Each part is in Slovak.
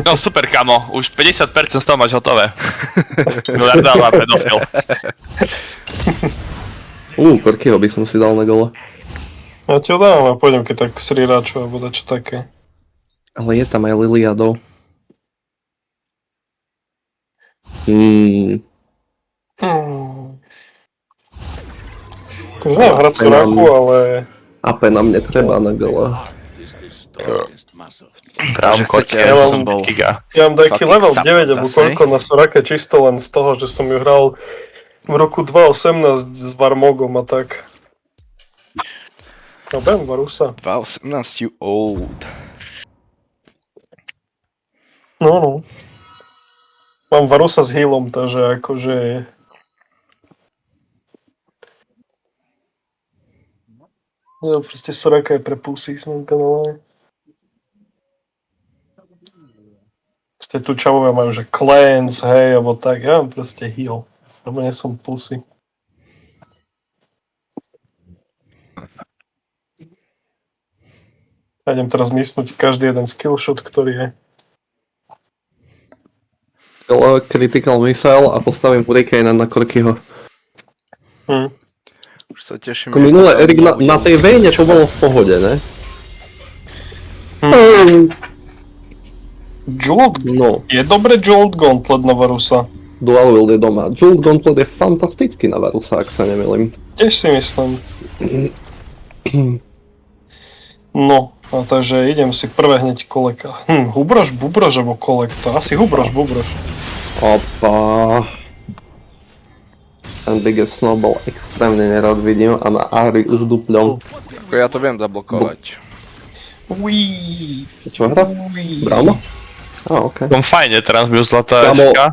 No super, kamo, už 50% z toho máš hotové. Miliardálna pedofil. Korkyho by som si dal na gole. Ja ti ho dám a pôjdem keď tak sriraču alebo dačo také. Ale je tam aj Liliado. Akože neviem hrať Soraku, ale... AP nám netreba na gole. Braum, chcete, Korky, aby som bol- Giga. Ja mám taký Fucking level support 9 alebo zase. koľko na Sorake čisto len z toho, že som ju hral v roku 2018 s Varmogom a tak. No bam, Varusa. 2018, you old. No. Mám Varusa s healom, takže akože... No proste Soraka je pre pusy, som kanále. Ste tu čavovia majú, že cleanse, hej, alebo tak, ja mám proste heal. Lebo nie som pusy. Ja idem teraz mysnúť každý jeden skillshot, ktorý je. Critical missile a postavím Hurricane na Korkyho. Už sa teším. Minule Erik na tej vejne to bolo v pohode, ne? Jolt? No, Je dobre Jolt Gauntlet na Varusa. Dual Wield je doma. Jolt Gauntlet je fantastický na Varusa, ak sa nemýlim. Tiež si myslím. No, a takže idem si prvé hneď koleka. Hubroš, Bubroš alebo kolektor? Asi Hubroš, Bubroš. Opa. Ten Biggest Snowball extrémne nerad vidím a na Ari už dupľom. Ako ja to viem zablokovať. Uííí. Čo hra? Brauma? Okej. Som fajne, teraz mi zlatá Kamo, eška.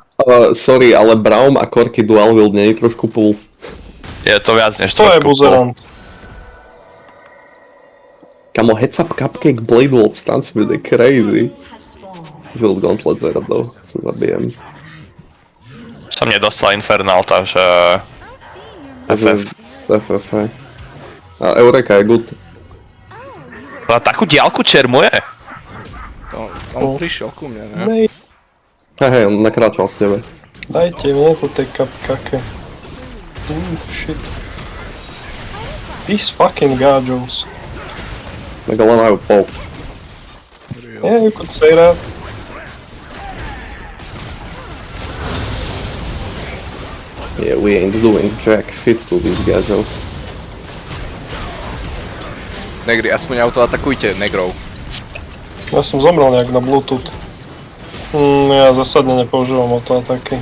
sorry, ale Braum a Korky Dual Wield nie je trošku pool. Je to viac než To je trošku. buzerant. Kamo, Heads Up Cupcake Blade World Stance Speed je crazy. Wild Gauntlet Zeradov, sa zabijem. Som nedostal Infernal, takže... FF. FF, hej. A Eureka je good. Na takú diaľku čermuje? On prišiel ku mne, ne? Nej, Hej, on nakráčal v tebe. dajte mne to tej kapkake. Shit. These fucking gajos. Tak ale majú pol. Yeah, you could say that. Yeah, we ain't doing jack shit to these gadgets. Negri, aspoň auto atakujte negrov. Ja som zomrel nejak na Bluetooth. Ja zásadne nepoužívam autoataky.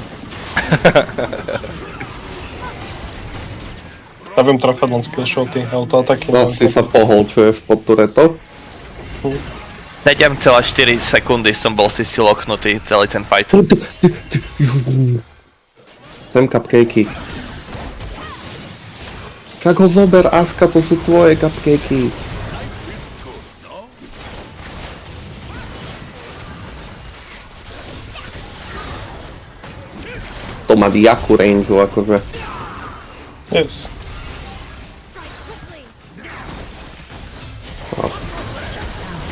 Ja viem trafať len skillshoty, autoataky. No, si sa poholčuješ pod tureto. 7,4 sekundy som bol si loknutý celý ten fight. Sem cupcakey. Tak ho zober, Aska, to sú tvoje cupcakey. To má jakú rangeu, akože. Yes.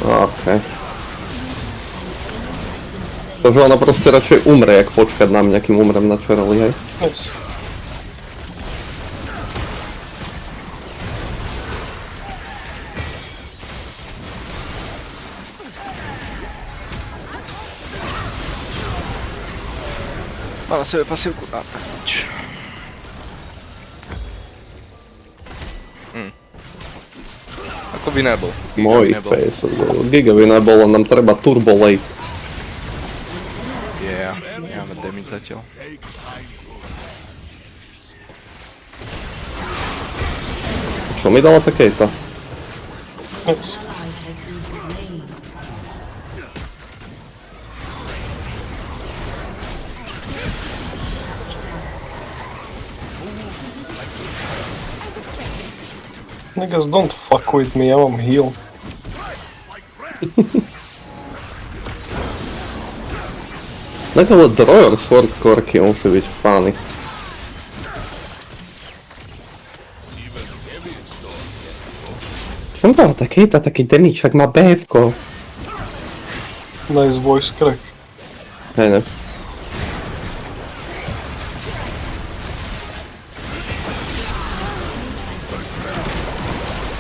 Okej. Takže ona proste radšej umre, jak počkať na mňa, kým umrem na Čerali, hej? Yes. Má na sebe pasívku. A tak nič. Ako by nebol. Mojich 50 gigový nebolo, nám treba turbo late. Yeah, nemáme damage zatiaľ. Čo mi dala takéto? Yes. Niggas, don't fuck with me, ja mám heal. Tak ale Drawer Sword Korky musí byť funny. Som dala taký damage, však má BF-ko. Nice voice crack. Hej, ne.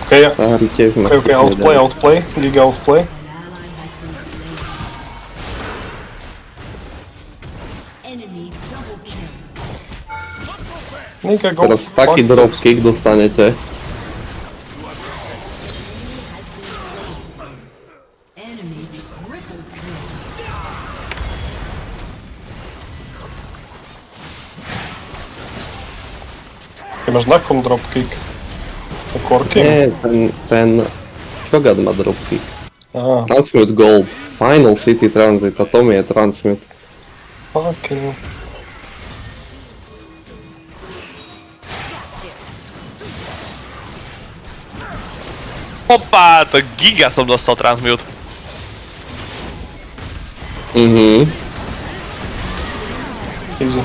Okej, Ahri tiež má. okej, outplay, Giga outplay. Giga go Teraz taký fuck. dropkick dostanete. Ty máš na kom dropkick? Na korky? Nie, ten Shogun má dropkick. Aha, Transmute Gold. Final City Transit, a to mi je Transmute. fucking. Opa, to giga som dostal transmute. Mhm. Easy.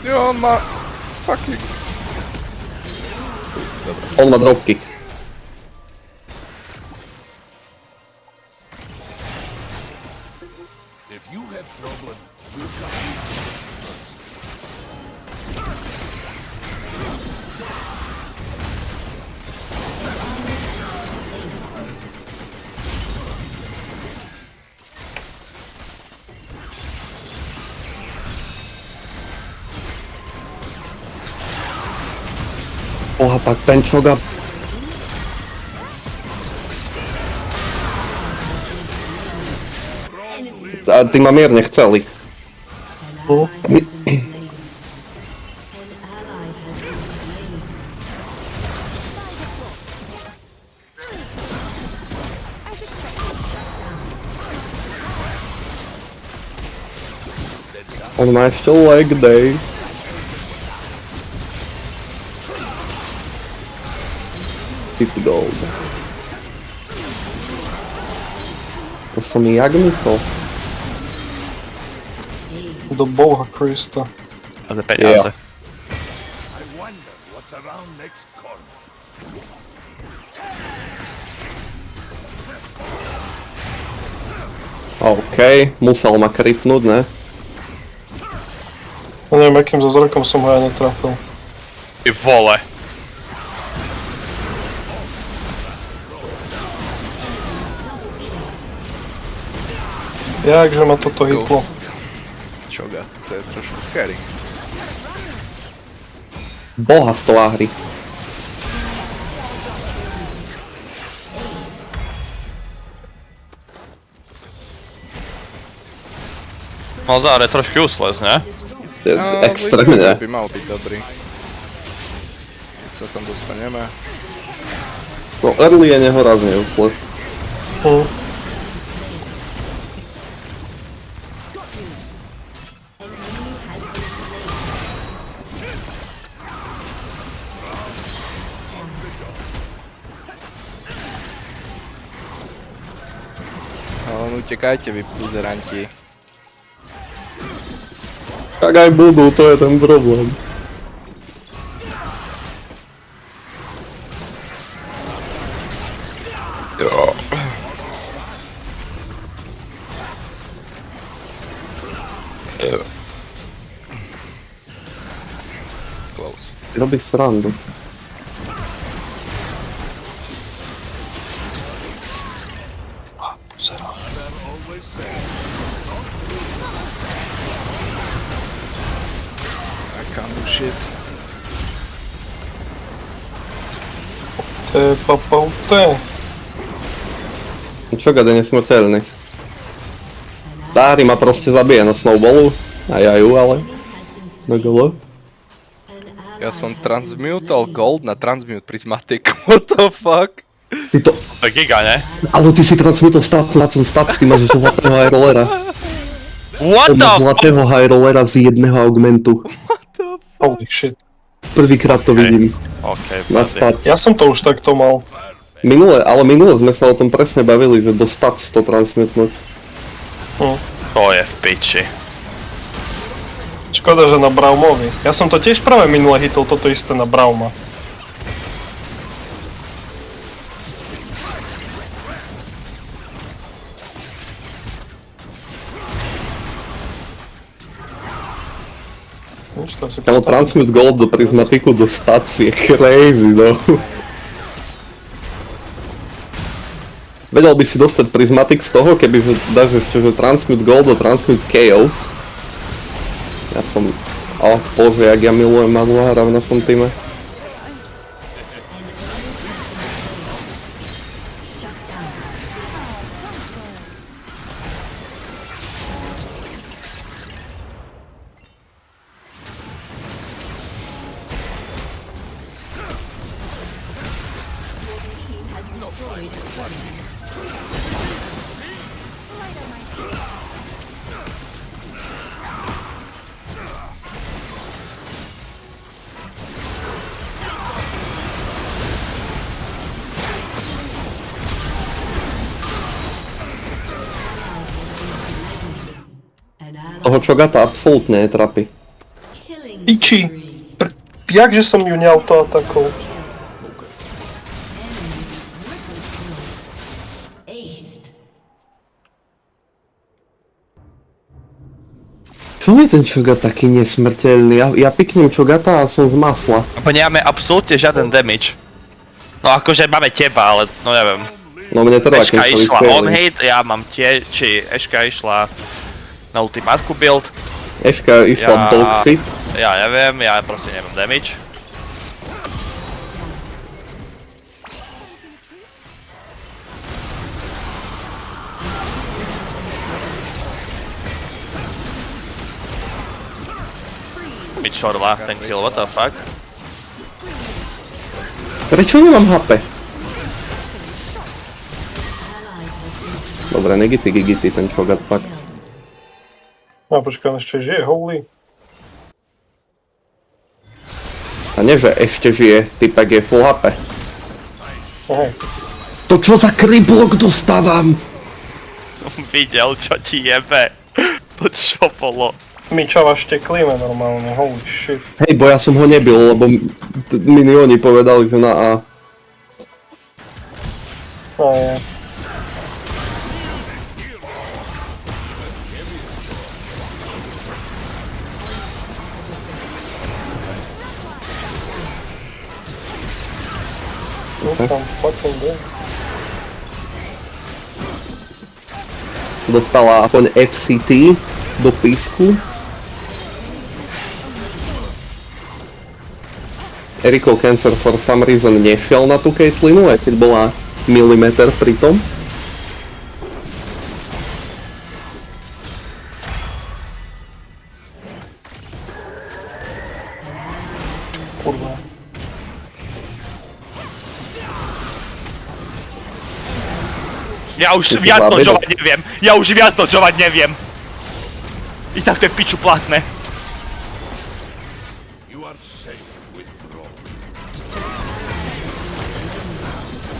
Jo, on má... Fucking... On má dropkick. Oha, tak ten Shogun. A ty ma mierne chceli. On má ešte leg day. $50 gold. To som jak myslel. Do boha Krista. A za peniaze. OK, musel ma krypnúť, ne? No neviem, akým zázrakom som ho aj netrafil. Ty vole. Jakže ma toto hitlo. Ghost. Choga, to je trošku scary. Boha z toho hry. Malzár je trošku useless, ne? Extrémne. By mal byť dobrý. Keď sa tam dostaneme. No, early je nehorazne useless. Ale utekajte vy buzeranti. Tak aj budú, to je ten problém. Jo. Close. Robí srandu. Pozerám. I can't do shit. Papauté. Shogun je nesmrteľný. Tári ma proste zabije na snowballu. A ja ju, ale... Na golo. Ja som transmutal gold na transmute prismatic. What the fuck? Ty to... To je giga, ne? Ale ty si transmutol stats, ty máš zlatého high rollera. What On the má f***? zlatého high rollera z jedného augmentu. Holy shit. Prvýkrát to vidím. OK, Na blbý. stats. Ja som to už takto mal. Minule sme sa o tom presne bavili, že do stats to transmutnúť. To je v piči. Škoda, že na Braumovi. Ja som to tiež práve minule hitol toto isté na Brauma. damage, to si Kámo, transmute gold do prismatiku do stats je crazy, no. Vedel by si dostať prismatik z toho, keby dáš ešte, že transmute gold do transmute chaos. Ja som... bože, jak ja milujem Manuára v našom týme. Toho Chogata absolútne netrapí. Piči! Jakže som ju neautoatakol? Čo je ten Chogat taký nesmrteľný? Ja piknem Chogata a som z masla. Lebo nemáme absolútne žiaden damage. No akože máme teba, ale no neviem. No mne trvá, Eška kým to išla vystrelím. on hit, ja mám tie, či Eška išla na ultimátku build. Eška išla bullshit. Ja neviem, ja proste nemám damage. Vyčorla ten kill, what the fuck? Prečo nemám HP? Dobre, negity gigity ten Chogat pak. No počkaj, on ešte žije, holy. A nie, že ešte žije, typek je full HP. Aha. To čo za creeplok dostávam? Videl, čo ti jebe. To čo bolo? My čava šteklíme normálne, holy shit. Hej, bo ja som ho nebil, lebo minioni povedali, že na A. A je. Tam fucking dead. Dostala aspoň FCT do písku. Eriko Cancer for some reason nešiel na tú Caitlinu, aj keď bola milimeter pri tom. Kurva. Ja už Ty si viac babi, dodžovať neviem. Ja už viac dodžovať neviem. I tak to je piču platné.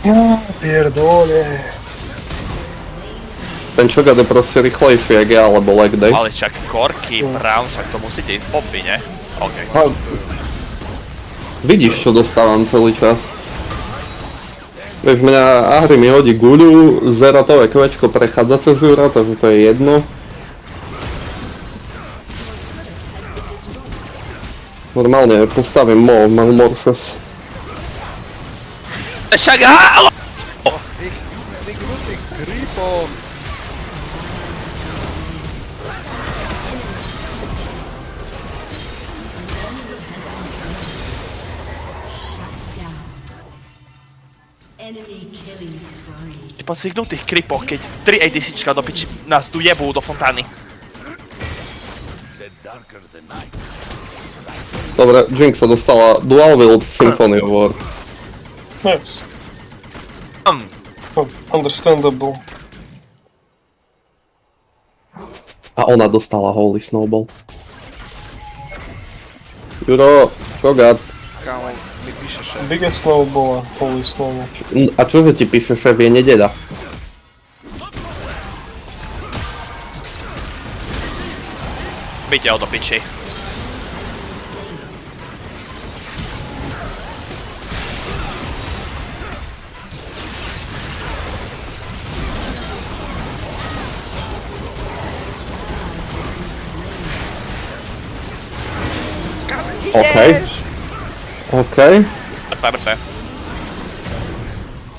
Ja, pierdole. Ten Chogat je proste rýchlejší, jak ja, alebo lag day. Ale čak Corky, Brown, však to musíte ísť poppy, ne? OK. A vidíš, čo dostávam celý čas. Vieš, mňa Ahri mi hodí guľu, zeratové kvečko prechádza cez Jura, takže to je jedno. Normálne postavím mám Morpheus. Však halo! Ty krutý creepo. Ty poď si tých kripoch, keď 3 ADCčka do piči nás tu jebú do fontány. Dobre, Jinx sa dostala Dual Wield Symphony of War. Nice. Understandable. A ona dostala Holy Snowball. Juro, Chogat. Kámo, mi píše šéf. Biggest snowball a holy snowball. A čože ti píše šéf, je nededa? Byte ho do piči. OK. OK. Perfect.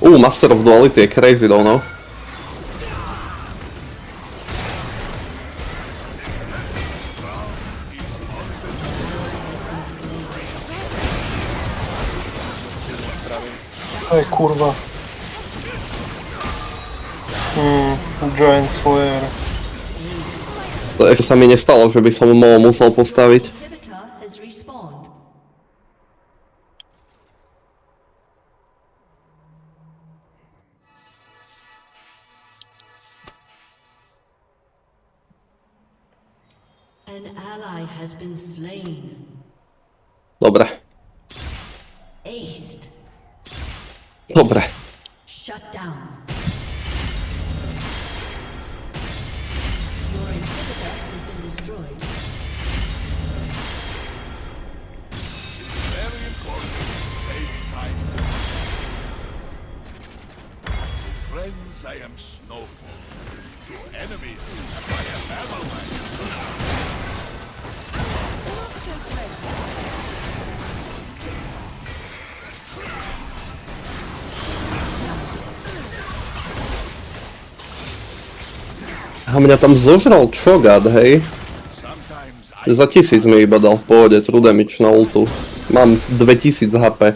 Master of Duality je crazy though, no. Aj kurva. Giant Slayer. To ešte sa mi nestalo, že by som ho musel postaviť. Inhibitor has respawned. An ally has been slain. Dobre, Aced. dobre. Shut down. Your inhibitor has been destroyed. Very important. Save time. To friends, I am Snowfall. To enemies, I am Avalanche. A mňa tam zožral Cho'Gath, hej? Sometimes I Za 1000 mi iba dal v pohode true damage na ultu. Mám 2000 HP.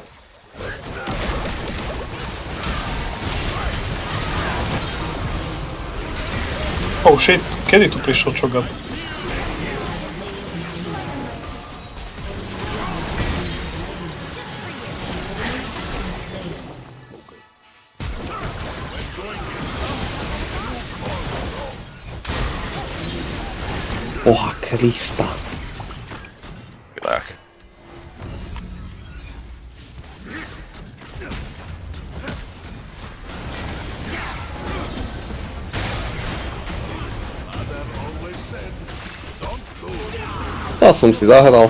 Oh shit, kedy tu prišiel Cho'Gath? Boha Krista. Tak. always said, don't do it. Ja som si zahral.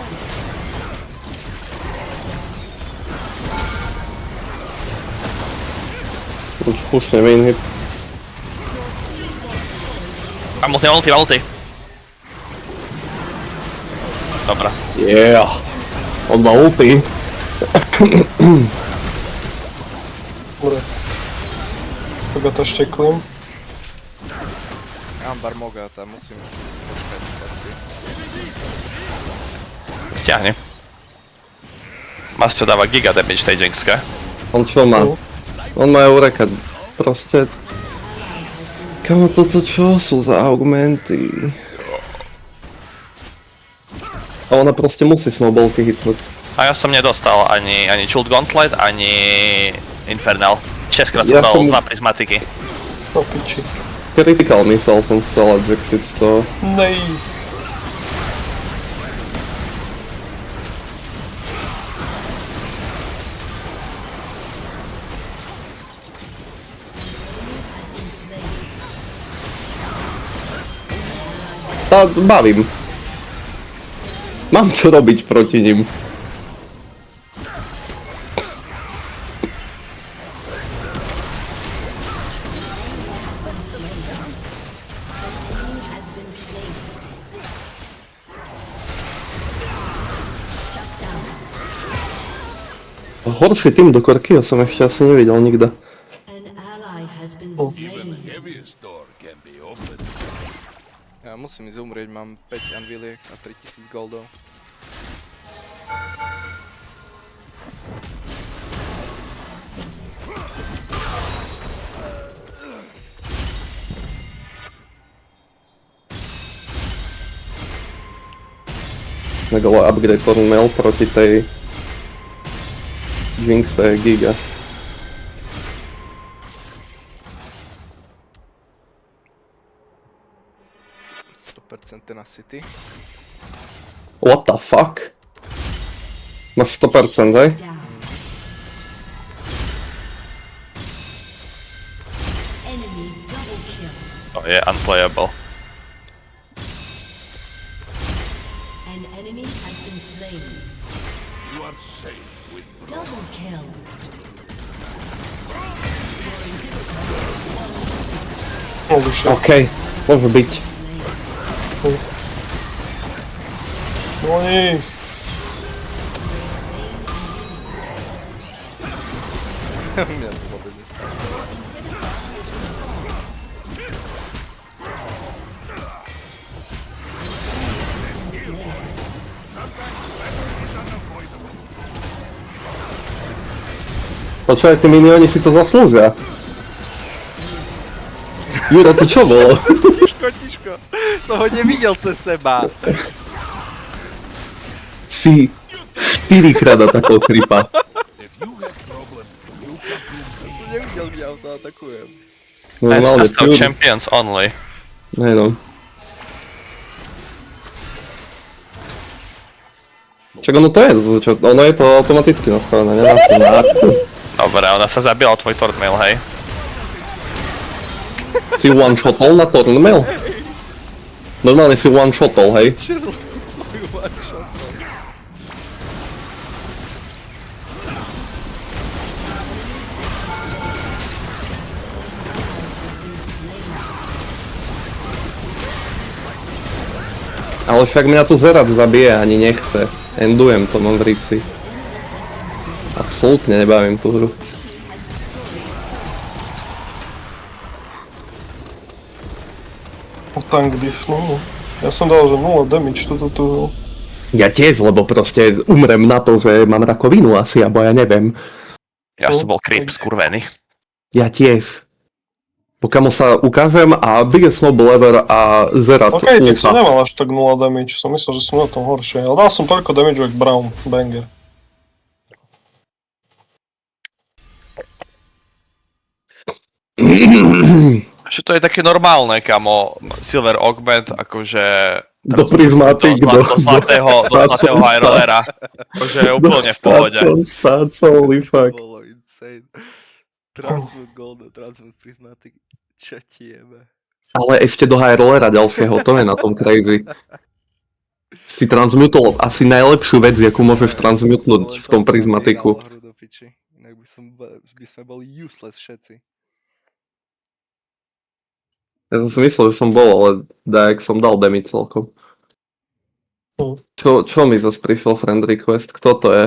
Už pušne main hit. Mám ulti. Dobra. Yeah. On má ulti. Dobre. Cho'Gatha šteklím. Ja mám Barmogata, musím počkať chlapci. Stiahni. Master dáva giga damage tej Jinxke. On čo má? On má Eureka. Proste... Kamo toto čo sú za augmenty? A ona proste musí snowballky hitnúť. A ja som nedostal ani Chilled Gauntlet, ani Infernal. 6-krát som Ja dal som- 2 prismatiky. No piči. Critical missile som chcel execute z toho. Nej. Tá, bavím. Mám čo robiť proti nim. Horší tým do Korkyho som ešte asi nevidel nikde. An ally has been slain. Heaviest door can be opened. Ja musím ísť umrieť, mám 5 anviliek a 3000 goldov. Megalo upgrade Cornell proti tej Jinxe Giga. Tenacity. What the fuck? Má 100%, hej? Down. Enemy double kill. To je unplayable. An enemy has been slain. You are safe with Double kill. Holy shit. Okej, môže byť. No nech. Mňa to vôbec nestalo. Počúvaj, tí minioni si to zaslúžia. Juro, to čo bolo? Tiško, som ho nevidel cez seba. Si 4-krát atakol Kripa. If you have problem, you come to me. Som nevidel, kde auto atakujem. Normálne, That's pure. champions only. Hej no. Čak ono to je, ono je to automaticky nastavené, nedá sa náčku. Dobre, ona sa zabila o tvoj Tortmail, hej. Si one-shotol na Tornmail? Normálne si one-shotol, hej? Svoju one-shot. Ale však mňa tu Zerat zabije, ani nechce. Endujem to, mám v ríci. Absolútne nebavím tú hru. Tank diff, no. Ja som dal, že 0 damage túto tú hru. Ja tiež, lebo proste umrem na to, že mám rakovinu asi, alebo ja neviem. Ja som bol creep skurvený. Ja tiež. Pokiaľ sa ukážem a Biggest Noble Ever a Zerat OK, tak som nemal až tak 0 damage, som myslel, že som na tom horšie. Ale dal som toľko damage jak Brown, banger. Že to je také normálne, kamo. Silver Augment, akože... Do Prismatic, do zlatého High Rollera. Akože je úplne v pohode. Stats, holy fuck. Bolo insane. Transmute Gold a Transmute Prismatic. Čo ti jebe? Ale ešte do High Rollera ďalšieho, to je na tom crazy. Si transmutol asi najlepšiu vec, akú môžeš transmutnúť v tom Prismatiku. Inak by sme boli useless všetci. Ja som si myslel, že som bol, ale dajak som dal damage celkom. Čo mi zase prišiel friend request? Kto to je?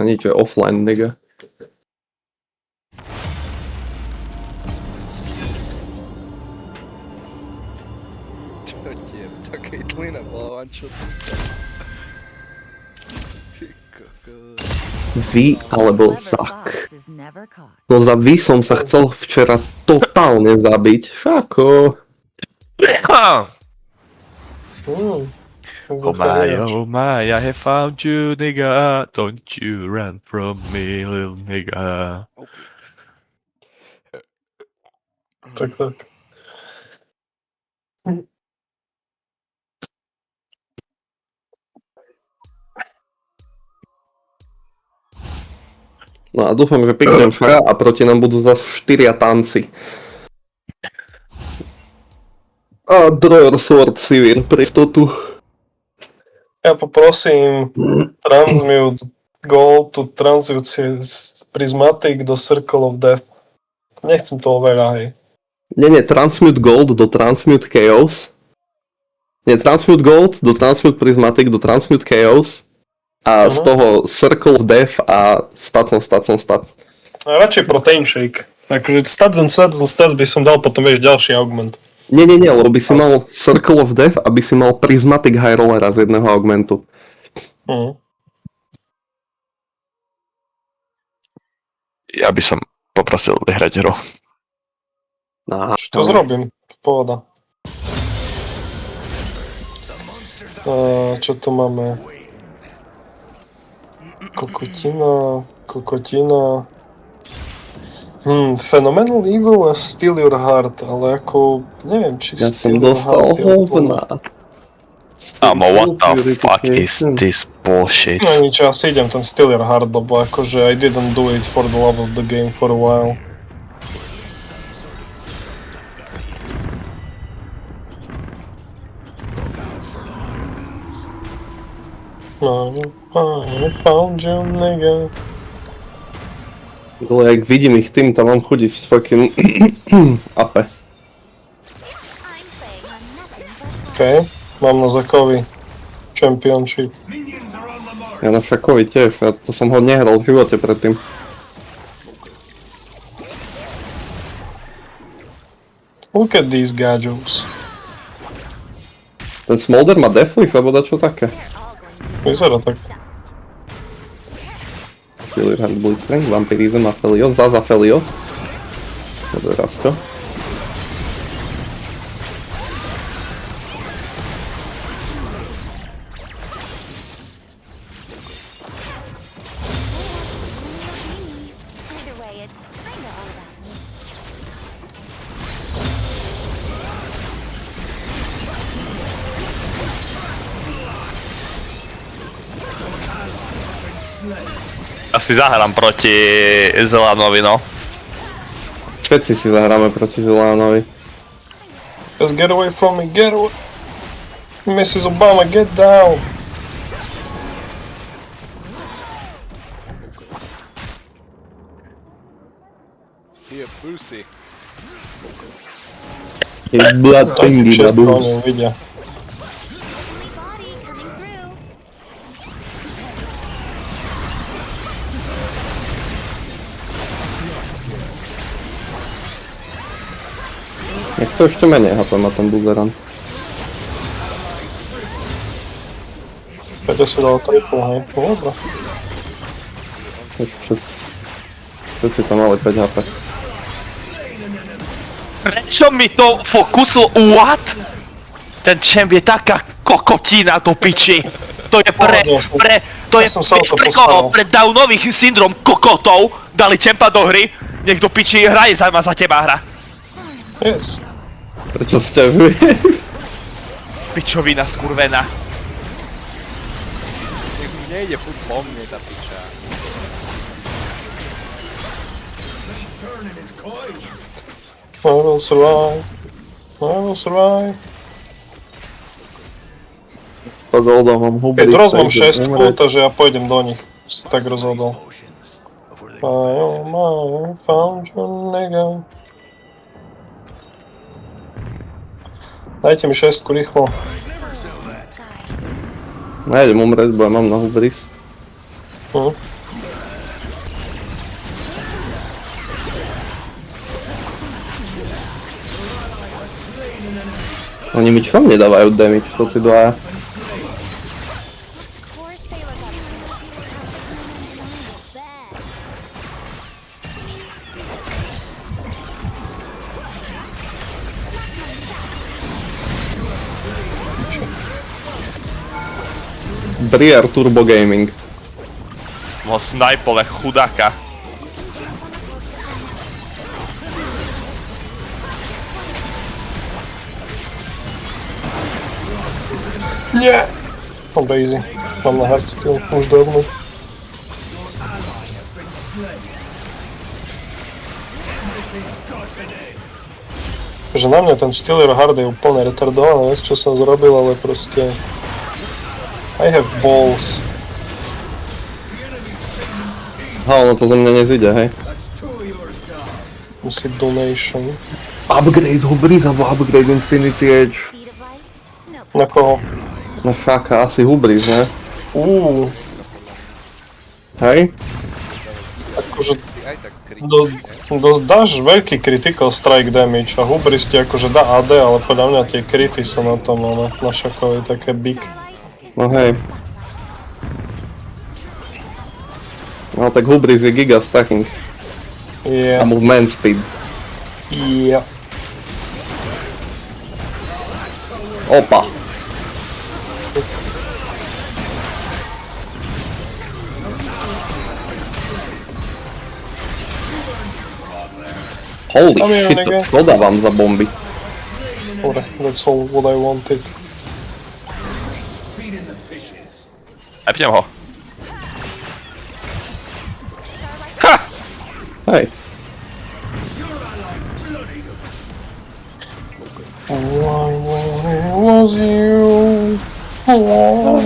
Nič, je offline, nigga. Čo ti jebe? To Caitlyn bola one shot. Ty kokos. Vy alebo Zak. No za vy som sa chcel včera totálne zabiť. Šako. Oh my, I have found you, nigga. Don't you run from me, little nigga. Tak. No a dúfam, že piknem šra a proti nám budú zase 4 tanci. A Drawer Sword Sivir pre istotu. Ja poprosím Transmute Gold to Transmute Prismatic do Circle of Death. Nechcem toho veľa, hej. Nie, Transmute Gold do Transmute Chaos. Nie, Transmute Gold do Transmute Prismatic do Transmute Chaos. A z toho Circle of Death a stats. A radšej Protein Shake. Akože stats by som dal potom, vieš, ďalší augment. Nie, lebo by si mal Circle of Death, aby si mal Prismatic High Rollera z jedného augmentu. Ja by som poprosil vyhrať hru. To zrobím, pohoda. Čo tu máme? Kokotina. Phenomenal Evil a Steal Your Heart, ale ako, neviem, či Ja som Steal Your dostal Heart je úplne... hovna. Amo, what the fuck is this bullshit? No nič, ja si idem ten Steal Your Heart, lebo akože I didn't do it for the love of the game for a while. I found you, nigga. Ale jak vidím ich tým, tam mám chudiť s fucking ape. OK, mám na Zakovi Championship. Minions are on Ja na Šakovi tiež, ja to som ho nehral v živote predtým. Look at these gadgets. Ten Smolder má deflick, alebo dačo také? Vyzerá tak. Killer Hand Blitzcrank, Vampirism, Aphelios, zás Aphelios. Dobre, raz čo? Either way, it's kinda all about me. Asi zahrám proti Zelanovi, no. Všetci si zahráme proti Zelánovi. Just get away from me, get away. Mrs. Obama, get down. Here, pussy. Jej blood thingy, Všetko babu. oni vidia. Body coming through. Jak to ešte menej HP má ten Buzeran. Peťo si dal triple, hej. No dobré. Všetci tam mali 5 HP. Prečo mi to fokusu what? Ten champ je taká kokotina do piči. To je to je Ja som sa o to pre postaral. koho? Pre downových syndrom kokotov dali champa do hry. Nech do piči hraje za teba hra. Yes. Prečo sťažuje? Pičovina skurvená. Nech mi nejde furt po mne tá piča. I will survive. I will survive. To goldo mám Keď hubri. rozmám 6, takže ja pôjdem do nich. Si tak rozhodol. I found your nigga. Dajte mi 6 rýchlo. Nejdem umrieť, bo ja mám na hubris. Hm. Oni mi čo nedávajú damage, to tí dvaja? Poor sailor got bad. Briar Turbo Gaming. Ho snajpole chudáka. Nie! Mám Daisy. Mám na Heartsteel už dávno. Že na mňa ten Stealer Hard je úplne retardovaný vec, čo som zrobil, ale proste... I have balls. Ha, ono to zo mňa nezíde, hej. Musí donation. Upgrade hubris alebo upgrade Infinity Edge. Speed of light? No. Na koho? Na Šaka asi hubris, ne? Hej? Akože Aj tak kriticky, dáš veľký critical strike damage a Hubris ti akože dá AD, ale podľa mňa tie krity sú na tom, ale na Šakovi také big. No hej. No tak hubris je giga stacking. A Yeah. movement speed. Yeah. Opa. Holy Come here, shit, nigga. čo dávam za bomby? Dobre, that's all what I wanted. Epnem ho. Hej. Why was you? Why?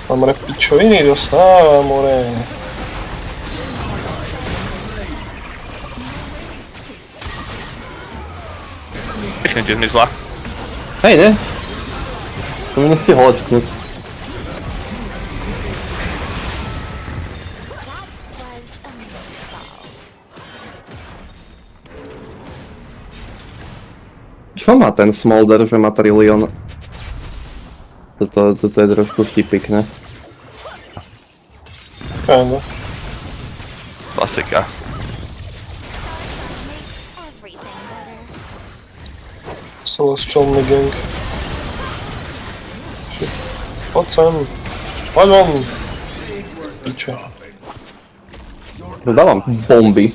Mám repičoviny dostávam, more. Pekne ti zmizla. Hej, ne? To mi nestihol očknúť. Čo má ten Smolder, že má trilión? Toto je trošku vtipik, ne? Kinda. Klasika. Everything better. Celestial Gang. Shit. Poď sem. Poď von. Piče. Dávam bomby.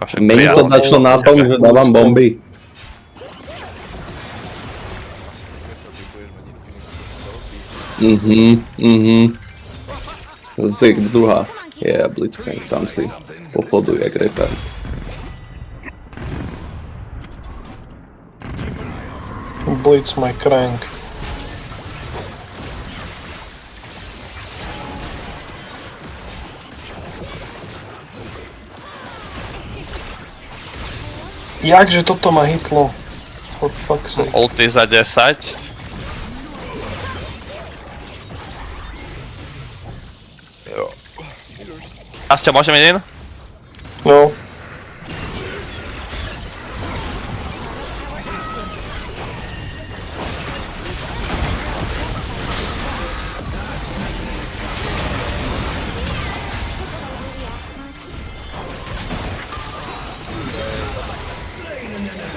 Však Mení to prijal. začalo na tom, že dávam bomby. To je druhá. Je Blitzcrank, tam si pochoduj jak reper. Blitz my crank. Jakže toto ma hitlo? For fuck's sake. Ulti za 10. Asťo, môžem jeden? No.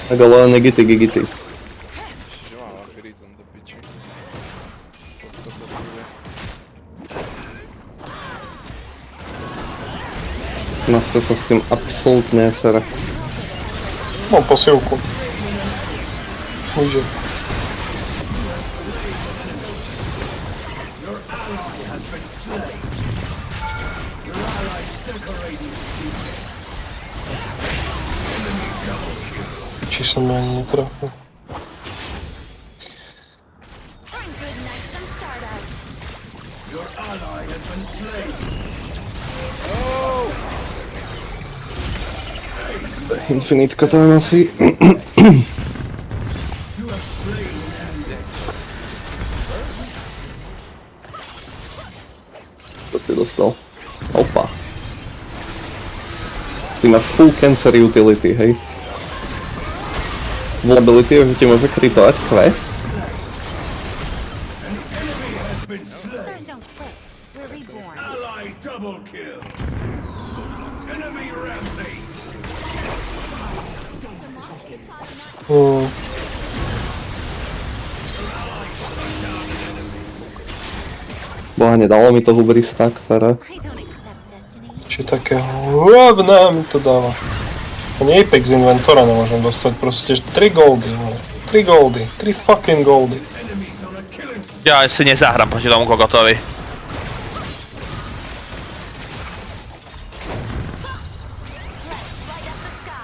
Tak ale negity, gigity. Čo mám vampirizm do piči? To potrebuje. Maska sa s tým absolútne sere. Mám posilku. Může. Či jsem ani netrafil. Time to ignite some stardust. Infinitka tam asi. Co ty dostal? Opa. Ty máš full cancer utility, hej? Vulnerability, že ti môže kritovať quest? Stars don't quit. We're reborn. Ally double kill. Enemy rampage. Boha, nedalo mi to hubris tak, fere. I don't accept destiny. Či také hovna mi to dáva. Ani Apex Inventora nemôžem dostať, proste 3 goldy, vole. 3 goldy, 3 fucking goldy. Ja si nezahrám proti tomu kokotovi. Light up the sky.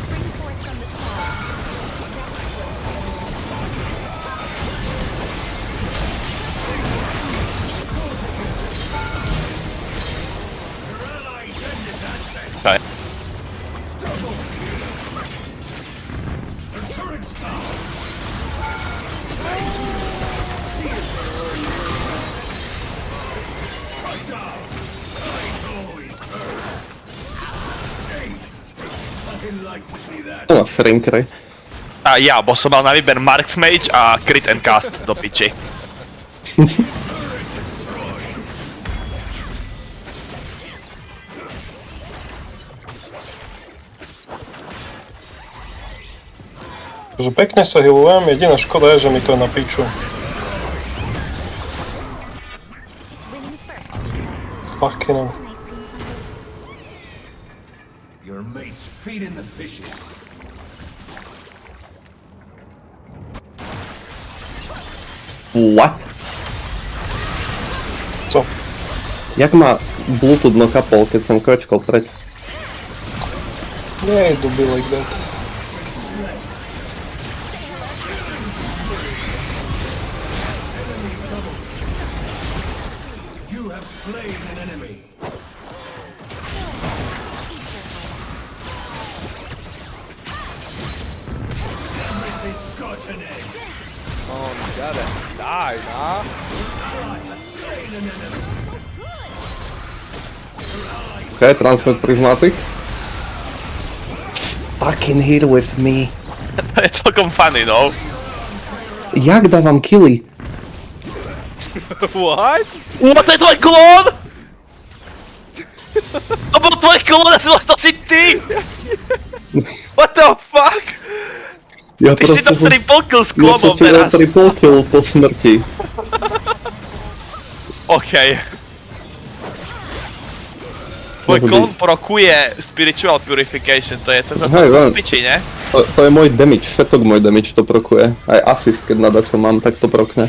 Bring forth from the stars. Čaj. To má shrinkray. A ja, bo som mal na výber Marks Mage a Crit and Cast do piči. Takže pekne sa healujem, jediná škoda je, že mi to je na piču. Winning first. Fucking hell. Nice being somebody's. Your mate's feeding the fishes. What? Co? Jak ma Bluetooth nakapol, keď som kročkol preč? Nie, do be like that. You have slain an enemy. On gotta die, nah. Okay, transmute prismatic. Stuck in here with me. To je celkom funny, no. Jak dávam killy? What? To je tvoj klón! To bol tvoj klón a to si ty! What the fuck? Ja Ty si to triple kill s klónom teraz. triple kill po smrti. Okej. Tvoj Nebude. klón prokuje Spiritual Purification, to je to Hej, celkom len. spiči, ne? To je môj damage, všetok môj damage to prokuje. Aj assist, keď na dačo mám, tak to prokne.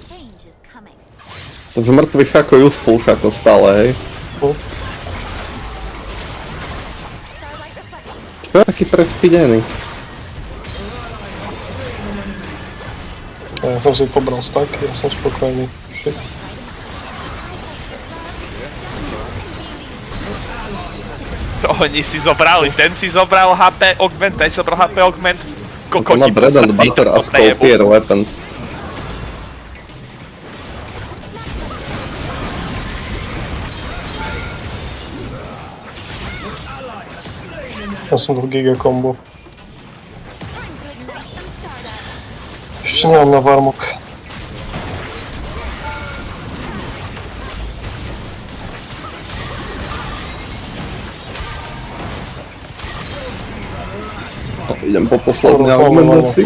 Change is coming. Takže mŕtvy šako useful šako stále, hej. Starlight reflection. Čo je taký prespidený? Ja som si pobral staky, ja som spokojný. Shit. Oni si zobrali, ten si zobral HP augment, ten si zobral HP augment. To má Kokoti bread and posratí, butter a to prejebu. scopier weapons. Ja som v giga combo. Ešte nemám na varmok. No, idem po posledný Áno, augment áno. asi.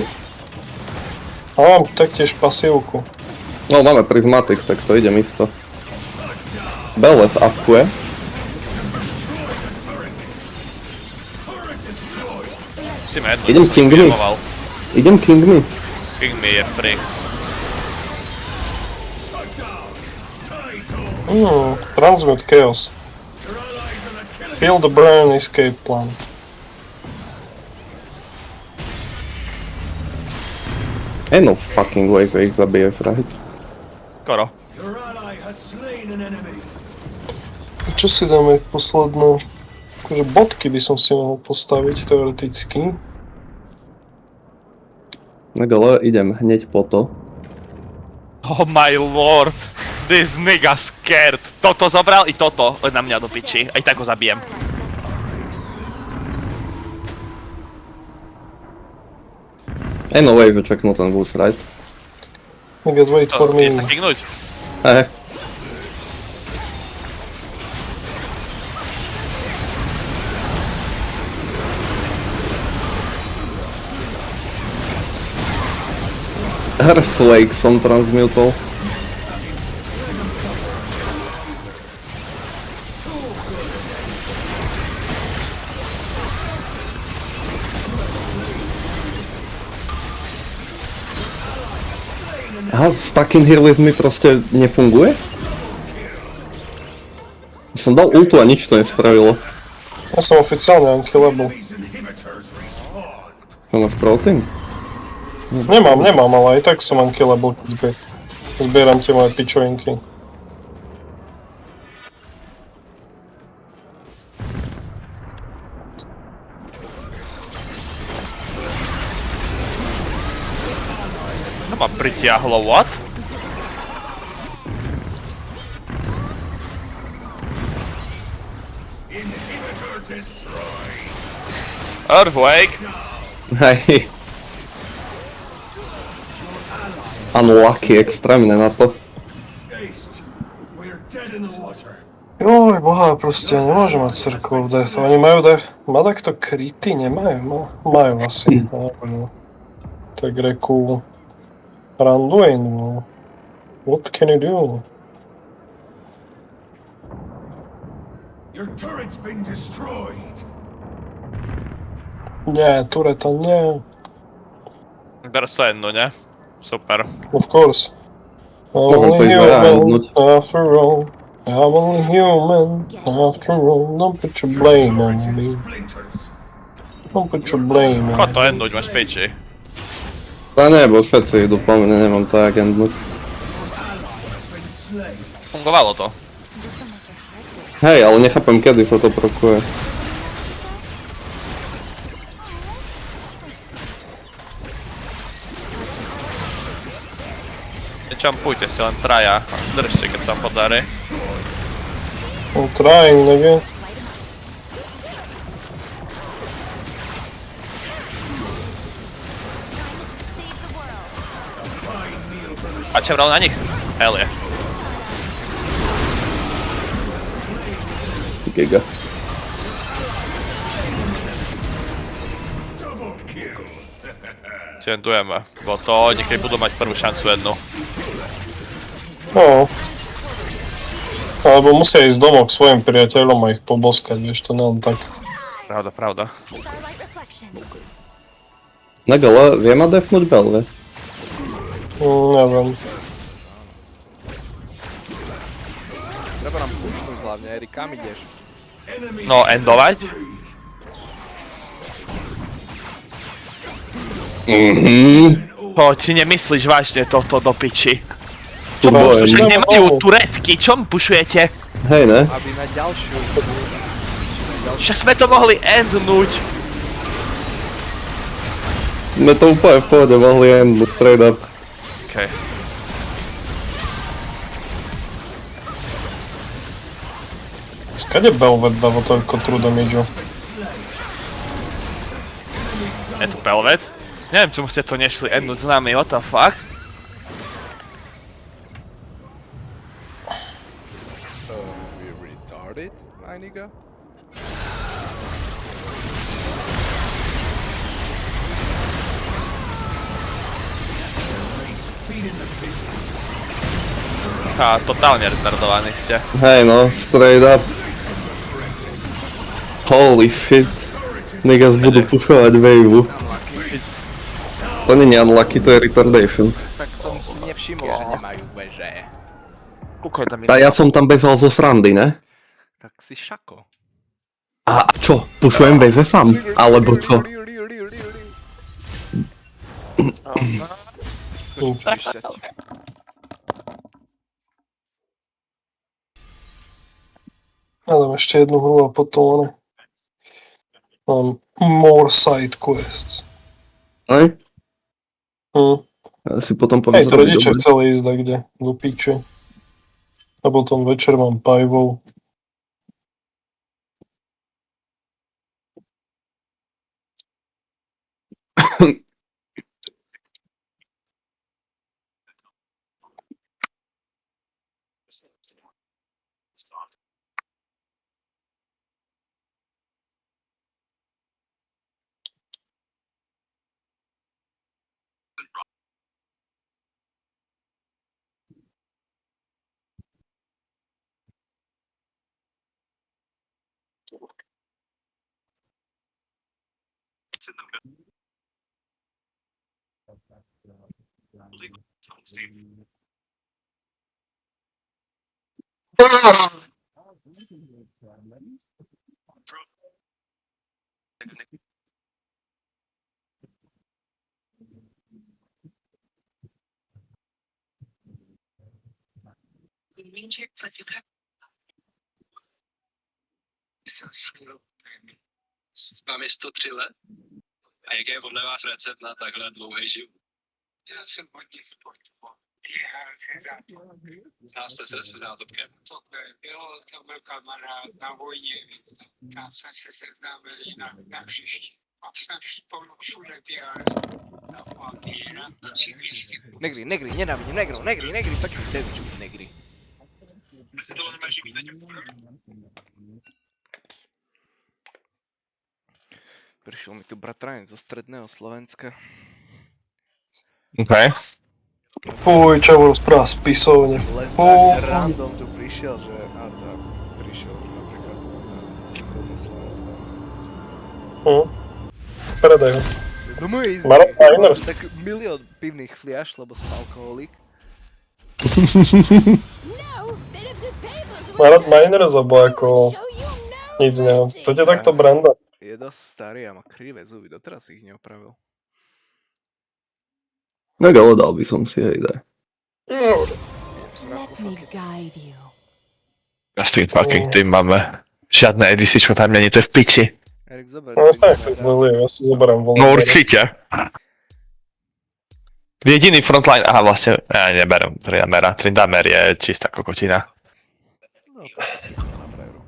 A mám taktiež pasívku. No máme prismatic, tak to idem isto. Bellet upkuje. Musíme jednu, Idem čo som King Me. filmoval. Idem King Me. King Me je freak. Transmute Chaos. Build the burn escape plan. Ain't no fucking way, že ich zabiješ, right? Skoro. Your ally has slain an enemy. Čo si dáme posledné? Akože bodky by som si mohol postaviť teoreticky. Tak ale idem hneď po to. Oh my lord. This nigga scared. Toto zobral i toto na mňa do piči. Aj tak ho zabijem. Ain't no way, že čeknú ten boost, right? Niggas wait for me. Je sa kignúť? Hej. Earthquake som transmutal. Aha, stuck in here with me proste nefunguje? Som dal ultu a nič to nespravilo. Ja som oficiálne unkillable. These inhibitors respawn. Čo máš protein? Nemám, ale aj tak som unkillable. Zbieram tie moje pičovinky. To ma pritiahlo, what? Inhibitor destroyed. Earthquake. Hej. Unlucky extrémne na to. Aced. We're dead in the water. Joj, boha, proste nemôžem mať Circle of Death. Oni majú má takto kryty? Nemajú? Majú asi. Neviem. Tak reku Randuin, no. What can you do? Your turret's been destroyed. Nie, tureta nie. Teraz to jedno, ne? Super. Of course. Môžem to Only ísť aj human, hodnúť. after all. I'm only human, after all. Don't put your blame on me. Splinters. Don't put your blame Ko on to me. endnúť, máš piči. To nie, bo všetci idú po mne, nemám to jak endnúť. Been slain. Fungovalo to. Hej, ale nechápem, kedy sa to prokuje. Nečampujte, ste len traja. Držte, keď sa vám podarí. I'm trying again. A čo vral na nich? Hell je. Giga. Cientujeme, bo to niekedy budú mať prvú šancu jednu. No. Alebo musia ísť domov k svojim priateľom a ich poboskať, vieš, to nám tak. Pravda, pravda. Starlight reflection. Na gala vie ma defnúť belve. Neviem. Treba nám pušnúť hlavne, Erik, kam ideš? No, endovať? To ti nemyslíš vážne toto do piči. Turbo Čo? end. Však nemajú turetky, čo mu pušujete? Hej, ne? Aby na ďalšiu... Však sme to mohli endnúť. Sme to úplne v pohode mohli end straight up. Okej. Skade Belvet dáva toľko true damage? Je tu Pelvet? Neviem, čomu ste to nešli endnúť s nami, what the fuck? We retarded, my nigga? Totálne retardovaní ste. Hej no, straight up. Holy shit. Niggas budú pušovať waveu. To nie je unlucky, to je retardation. Tak som si nevšimol, že nemajú veže. Kúkoj tam A ja som tam bežal zo srandy, ne? Tak si šako. A čo? Pušujem väze sám? Alebo čo? Ja dám ešte jednu hru a potom mám more side quests. Hej? Hm. Ja si potom Hej, poviem to zrobiť rodiče dobre. chceli ísť kde, do piče. A potom večer mám pajvou. Mám 103 let. A jaký je podle vás recept na takhle dlouhý život? Já jsem hodně sportoval. Znal jste se s Zátopkem? To byl kamarád na vojně. Tam jsme se seznámili na hřišti. Pak jsme spolu všude běhali. Na hlavní na cyklistiku. Negri, nenávidím, negri, počuj, devičuj, negri. Ty si toho nemáš víc teď. Prišiel mi tu bratranec zo stredného Slovenska. Okej. Fuj, čo rozpráva spisovne. Len Fuj. tak random tu prišiel, že... A tak, prišiel napríklad z východného Slovenska. Predaj ho. Do mojej izby Marat Miner. mám tak milión pivných fliaš, lebo som alkoholik. No, then if the tables were Marat turned, Miners alebo ako show you no nic z neho. mercy. To ťa takto branda. Je dosť starý a má krivé zuby, doteraz ich neopravil. Na gala dal by som si, hej, daj. Let me guide you. A s tým fucking tým máme. Žiadne edisičko tam není, to je v piči. Erik, zober. No ja sa nechcem zlieť, ja si zoberám voľný. No určite. Jediný frontline, aha vlastne, ja neberem Trindamera. Trindamer je čistá kokotina. No, to si to naprajú.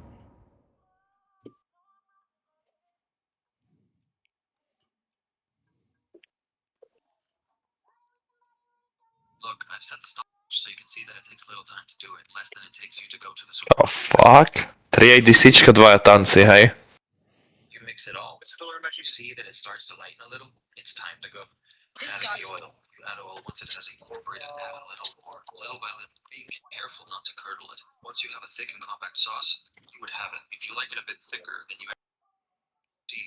Look, I've set the stop so you can see that it takes little time to do it, less than it takes you to go to the Oh fuck? 3 ADCčka, 2 tanci, hej. You mix it all. You see that it starts to lighten a little. It's time to go. Add the oil. You add oil once it has incorporated. Add a little more, little by little. Being careful not to curdle it. Once you have a thick and compact sauce, you would have it. If you like it a bit thicker, then you see.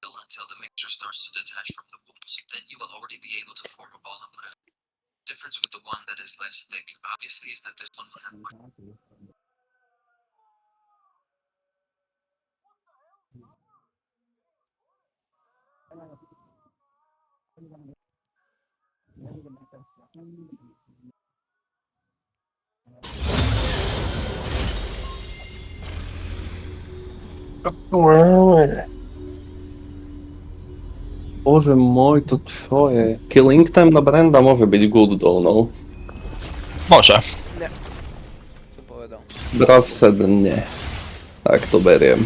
Until the mixture starts to detach from the balls, then you will already be able to form a ball and put it. Difference with the one that is less thick, obviously, is that this one will have more. Bože môj, to čo je? Killing time na Branda môže byť good though, no. Môže. Som povedal. Draftsed nie. Tak to beriem.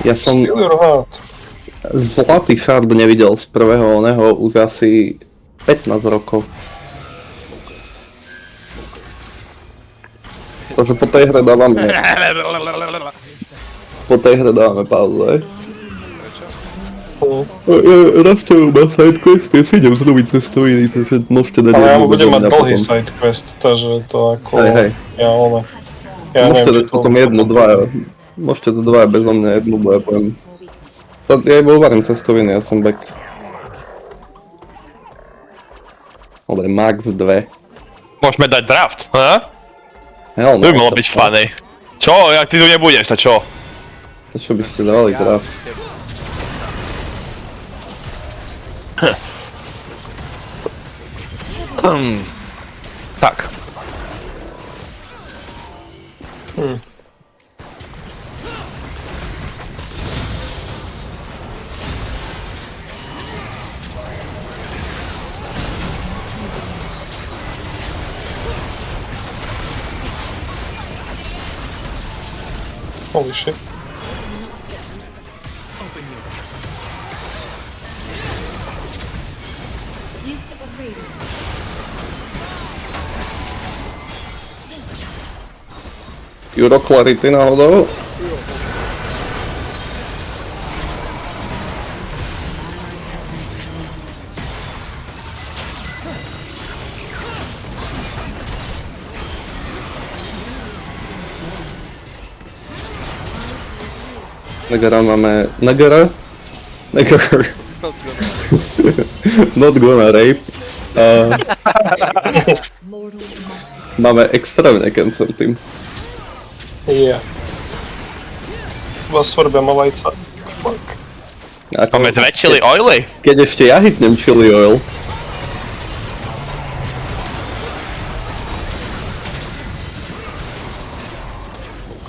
Ja som Steal your heart. zlatý shard nevidel z prvého oného už asi 15 rokov. Takže po tej hre dávame... Po tej hre dávame pauzu, hej? Rastejú ma sidequest, ja si idem zrobiť cestoviny, to si môžete dať... Ale ja mu budem mať dlhý sidequest, takže to ako... Hej. Ja neviem, Môžete či dať potom jednu, dvaja. Môžete to dvaja bez mňa jednu, bo ja poviem. Ja iba uvarím cestoviny, ja som back. Dobre, max 2. Môžeme dať draft, ha? Hell To by mohlo byť funny. Čo? Jak ty tu nebudeš, tak čo? Čo by ste dávali teraz? Tak. Holy shit. Euro Clarity náhodou? Negara máme... Negara? Negara. Not gonna rape. Máme extrémne cancel team. Yeah. Vás svrbia ma vajca. Fuck. Máme dve chili oily. Keď ešte ja hitnem chili oil.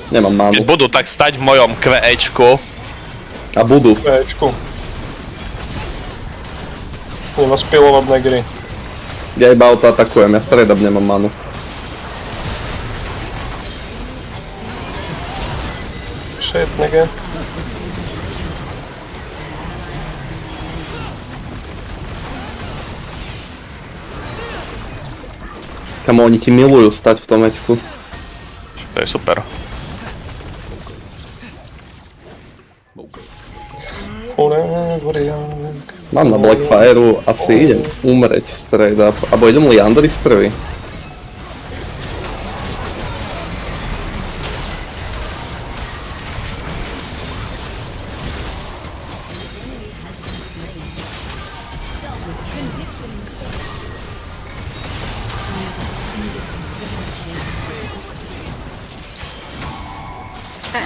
Nemám mánu. Keď budú tak stať v mojom QEčku. A budú. Ečku. Nemá spielovať negry. Ja iba auto atakujem, ja straight up nemám mánu. Shit, nigga. Kamo, oni ti milujú stať v tom ečku. To je super. Forever young. Mám na Blackfireu, asi idem umreť straight up. Abo idem Liandris prvý.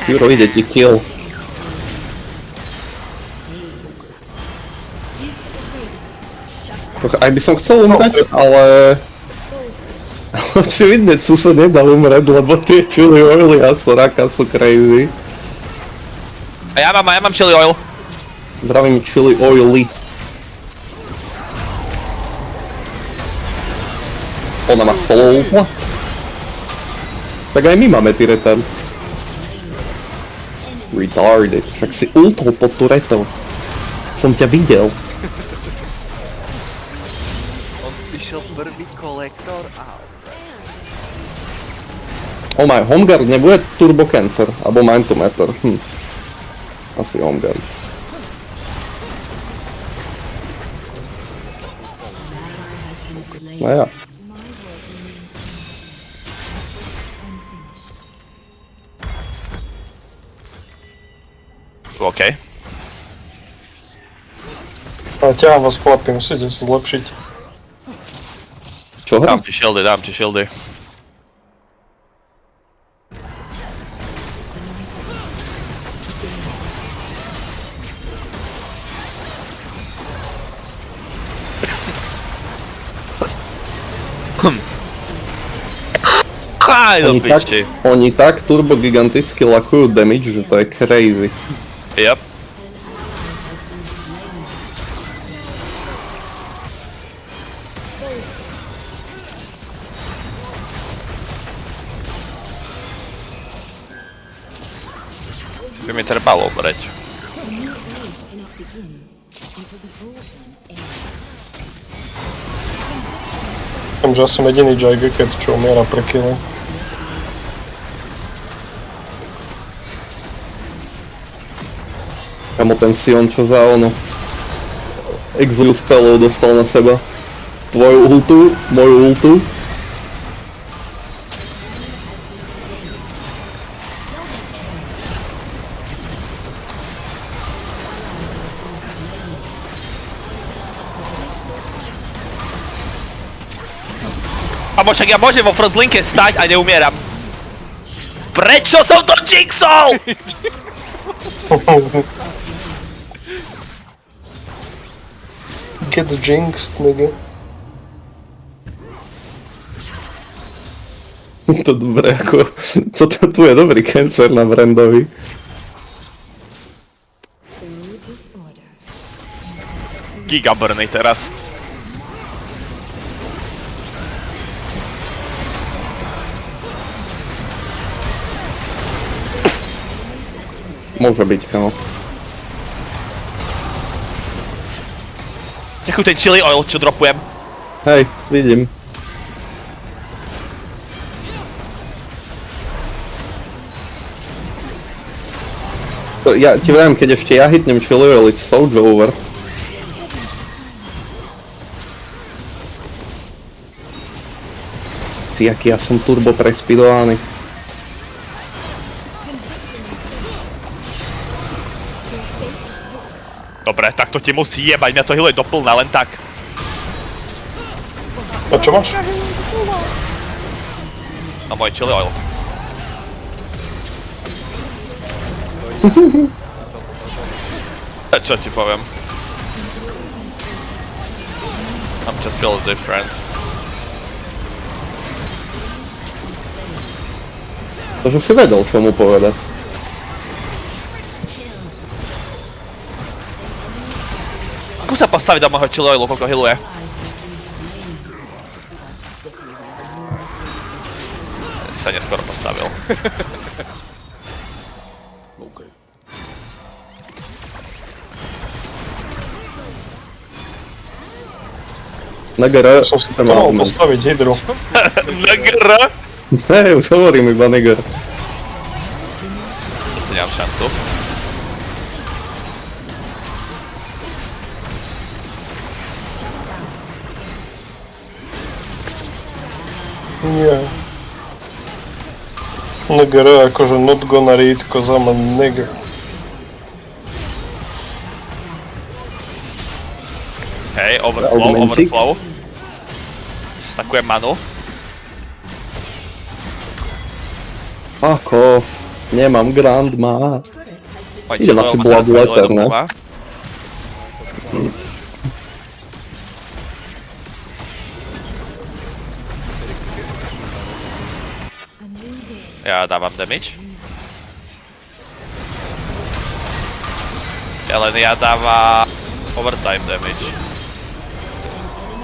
Juro, ide ti kill. Aj by som chcel umrieť, ale Očividne sa nedá umrieť, lebo tie chili oily a Soraka sú crazy. A ja mám chili oil. Zdravím chili oily. Ona má slow. Tak aj my máme ty retard. Retarded. Však si ultol pod turetou. Som ťa videl. On išiel prvý kolektor a... Oh my, Homeguard nebude Turbo Cancer, alebo Mind to Matter. Asi Homeguard. No ja. OK. Ale ťahám vás chlapi, musíte sa zlepšiť. Čo hra? Dám ti shieldy. Aj do piči. Oni tak turbo giganticky lakujú damage, že to je crazy. Yep. By mi trebalo umrieť. Viem, že ja som jediný Gigacat, čo umiera pre kille. Kamo ten Sion, čo za ono Exilius spellov dostal na seba. Tvoju ultu, moju ultu. Abo však ja môžem vo frontlinke stať a neumieram. Prečo som to jinxol? Get jinxed, nigga. To dobre, ako... Tu je dobrý cancer na Brandovi. Gigaburny teraz. Môže byť, kamo. Ďakujem ten chili oil, čo dropujem. Hej, vidím. Ja ti viem, keď ešte ja hitnem chili oil, it's so over. Ty, aký ja som turbo prespidovaný. Dobre, tak to ti musí jebať, mňa to healuje doplná, len tak. A čo máš? No môj chili oil. Čo ti poviem? I'm just feel different. Takže si vedel, čo mu povedať. Ako sa postaviť do môjho chili oilu, koľko healuje? Sa neskoro postavil. Nagara, Som si to mal postaviť hydru. Nagr! Hej, už hovorím iba Nagara. Zase nemám šancu. Nie. Nigger akože not gonna read, cause I'm a nigger. Hej, overflow. Stakujem manu. Ako? Nemám grandma. Môj Idem chili asi oil má Blood teraz Letter, do ne? pula. Ja dávam damage. Ja dávam overtime damage.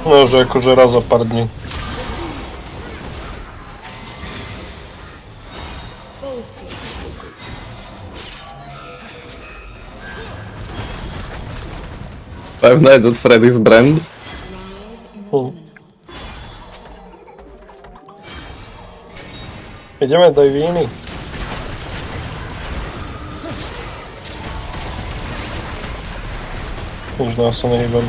No, že akože raz za pár dní. Pevné, that Freddy's brand. Ideme, daj víny. Už ja sa nehýbam.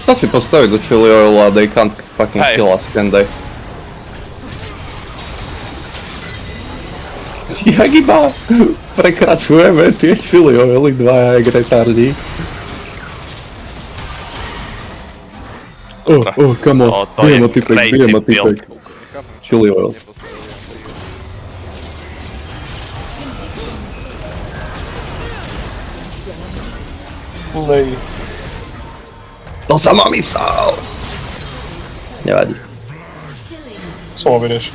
Stačí postaviť do chili oilu a they can't fucking Hej. kill us, can they? Jak iba prekračujeme tie chili oily dvaja jak retardi. Come on, To je bije ma typek, crazy bije ma build. typek. Chili oil. Daj. To som ma myslel! Nevadí. Som ho vyriešil.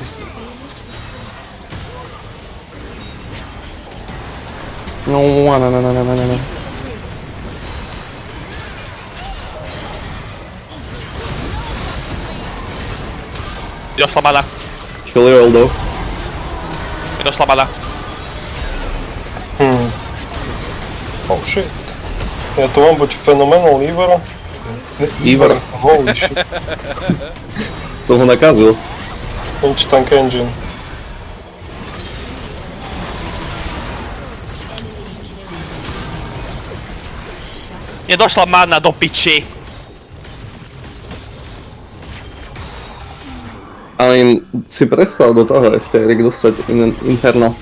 No, no. Došla mana. Chili oil though. Došla mana. Oh shit. Ja tu mám buď Phenomenal Ivera. Iver. Holy shit. Som ho nakazil. Inch Tank Engine. Nedošla mana do piči. Ale si predstav do toho ešte, Erik, dostať interno.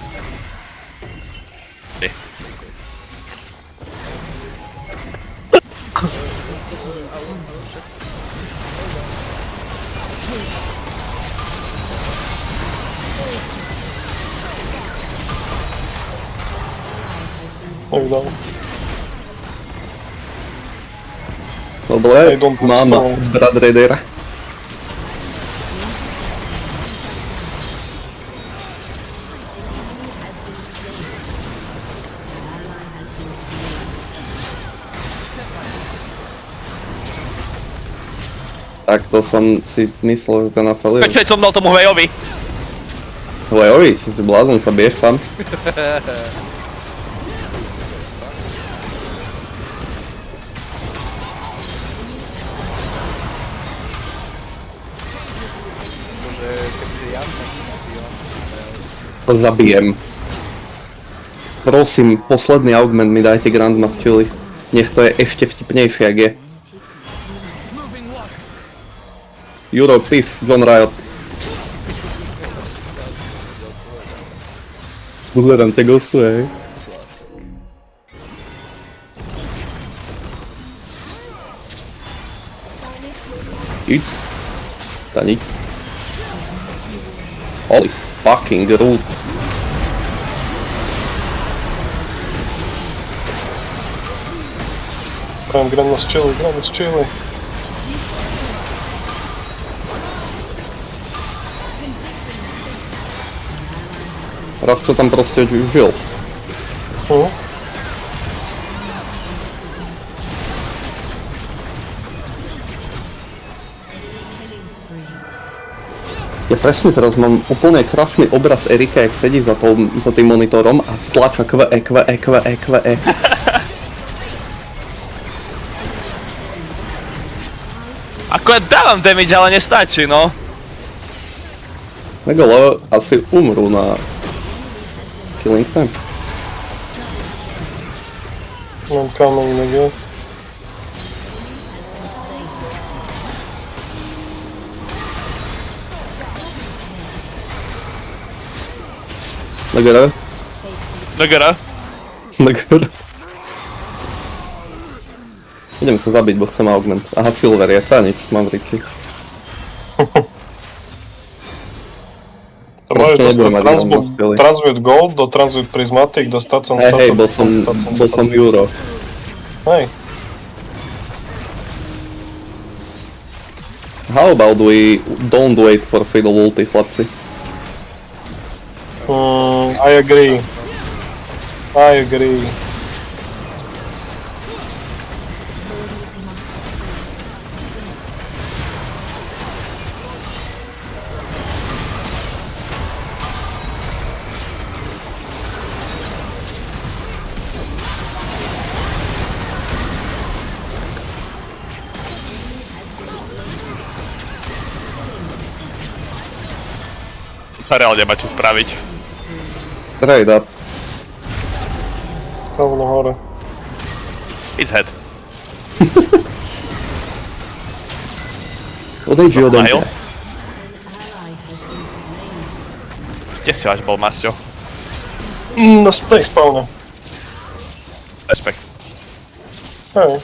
Nevydal. Dobre, I don't mám understand. Brad Raider. Tak to som si myslel, že to nafalil. Keď som dal tomu Hvejovi. Lejovi, si blázon, sa biješ sám. To zabijem. Prosím, posledný augment mi dajte Grandma's Chili. Nech to je ešte vtipnejšie, jak je. Europe, Thief, John Riot. Uzerám ťa gostu, hej. Iď. Taník. Holy fucking root. Prám Grandma's Chili. Raz to tam proste žil. Ja presne teraz mám úplne krásny obraz Erika, jak sedí za tým monitorom a stlača QE. Ako ja dávam damage, ale nestačí, no. Megalo asi umrú na killing time. Mám kameň, neviem. Nagara. Idem sa zabiť, bo chcem augment. Aha, Silver je, tá nič, mám v riči. môžeš nebudem dostať mať rovno skvelý. Transmute Gold do Transmute Prismatic, do Stats and Hej, Stats and bol som Euro. Hej. How about we don't wait for Fiddle ulti, chlapci? I agree. I agree. Reálne nemá čo spraviť. Trade up. Rovno hore. It's head. Odejdi ode Majo? mňa. Kde si až bol, Masťo? Na spawne. Respekt. Hej.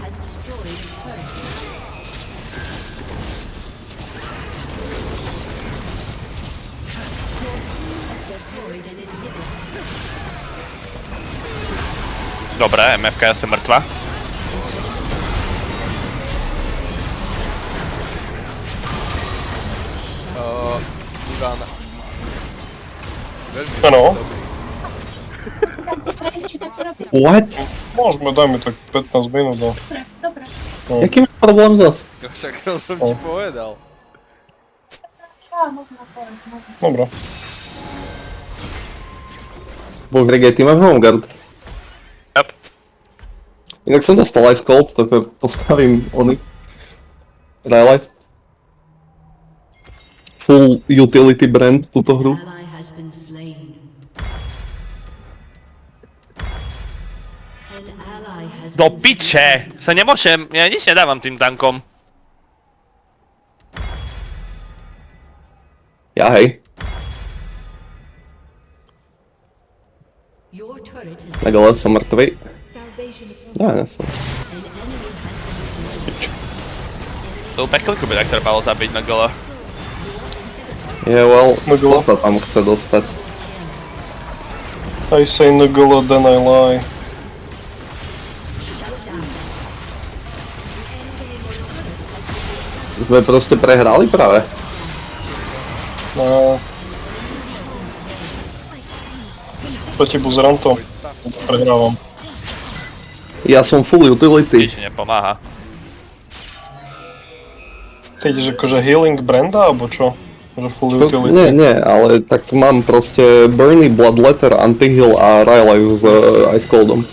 Has destroyed a turret. Has destroyed an inhibitor. Dobre, MFK je asi mŕtva. Ivan. Áno. What? Môžeme, dajme tak 15 minút. No. Jaký máš problém zas? Však to som ti povedal. Dobre. Božrek, ty máš Homeguard. Yep. Inak som dostal Ice Cold, takže postavím ony. Realize. Full utility brand túto hru. Ally has been slain. An ally has Do been piče! Sa nemôžem, ja nič nedávam tým tankom. Ja hej. Your turret has Tak ale som mŕtvy. Salvation Ja, ja som. an enemy has been slain. To peklenku by tak trebalo zabiť na gole. Yeah, well, Nugula. kto sa tam chce dostať? I say Nugula, then I lie. Sme proste prehrali práve. No. Proti Buzerantom. Prehrávam. Ja som full utility. Nič nepomáha. Ty ideš akože healing branda, alebo čo? Že full utility? Nie, ale tak mám proste Burny, Bloodletter, Anti-Heal a Rylai's s Ice Coldom.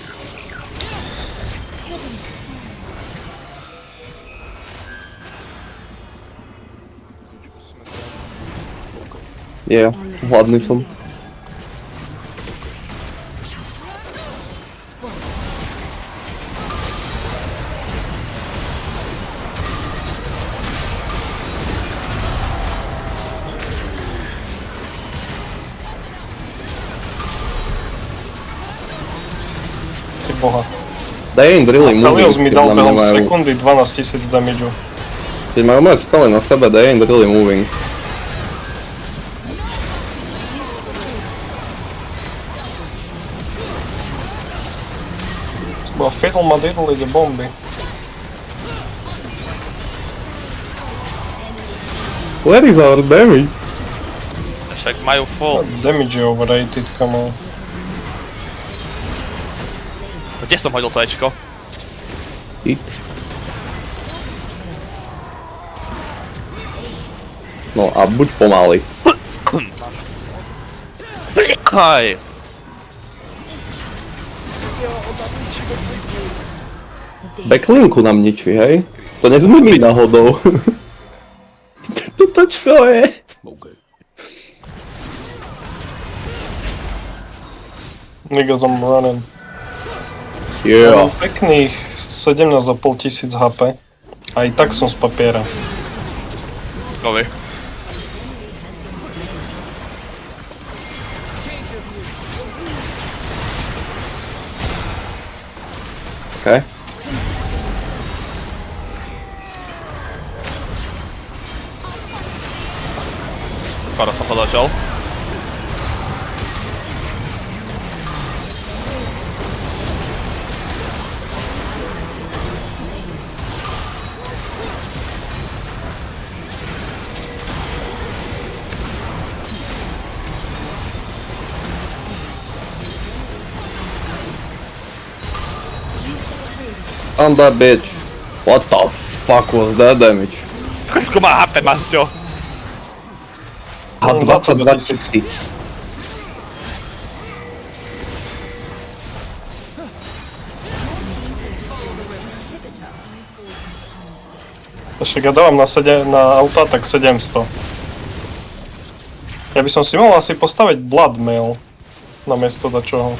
Yeah, hladný som. Ty boha. They ain't really moving, Kalios mi keď dal na mňa behom majú... sekundy 12 000 damage. Keď majú moje spele na sebe, they ain't really moving. Bo Fiddle ma diddle ide bomby. Where is our damage? Však majú full. Damage je overrated, come on. Kde som hodil to Ečko? Hit. No a buď pomaly. Blikaj! Backlinku nám ničí, hej? To nezme my náhodou. To čo je? Niggas I'm running. Yeah. Mám pekných 17,500 HP. Aj tak som z papiera. Govi. Okay. Skoro som to dožil. On that bitch. What the fuck was that damage? Koľko má HP, Masťo? A 22 tisíc. Však ja dávam na auta tak 700. Ja by som si mohol asi postaviť Bloodmail namiesto dačoho.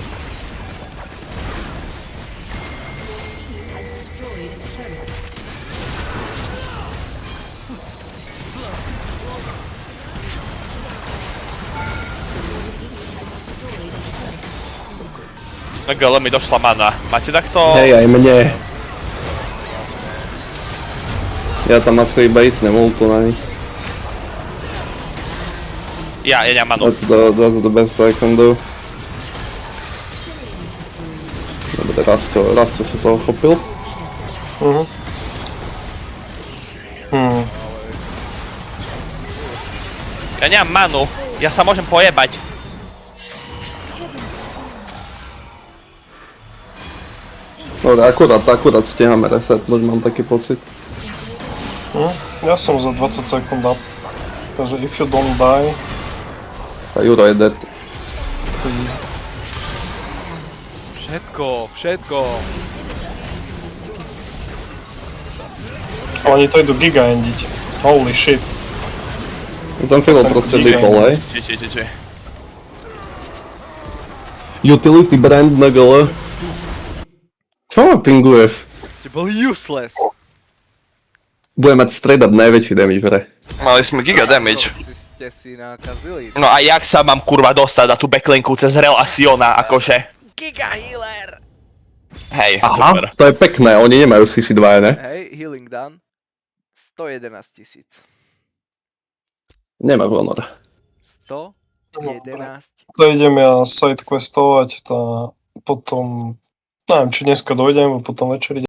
Tak ale mi došla mana. Máte takto? Hej, aj mne. Ja tam asi baitnem ultu na nich. Ja nemám manu. That's the best I can do. Dobre, Rastio sa toho chopil. Ja nemám manu. Ja sa môžem pojebať. Dobre, akurát stiháme resetnúť, mám taký pocit. Ja som za 20 sekúnd up. Takže if you don't die... A Juro je dead. Všetko. Ale oni to idú giga endiť. Holy shit. Ten Philo proste dipol, hej. GG. Utility brand na gole. Čo ma pinguješ? Ste boli useless. Bude mať straight up najväčší damage v hre. Mali sme giga damage. Ste si nakazili. No a jak sa mám kurva dostať na tú backlinku cez Relaciona, akože? Giga healer! Hej, super. To je pekné, oni nemajú CC2, ne? Hej, healing done. 111 000. Nemáš honor. 111. To idem ja sidequestovať, potom... Neviem, či dneska dojdem, potom večer idem.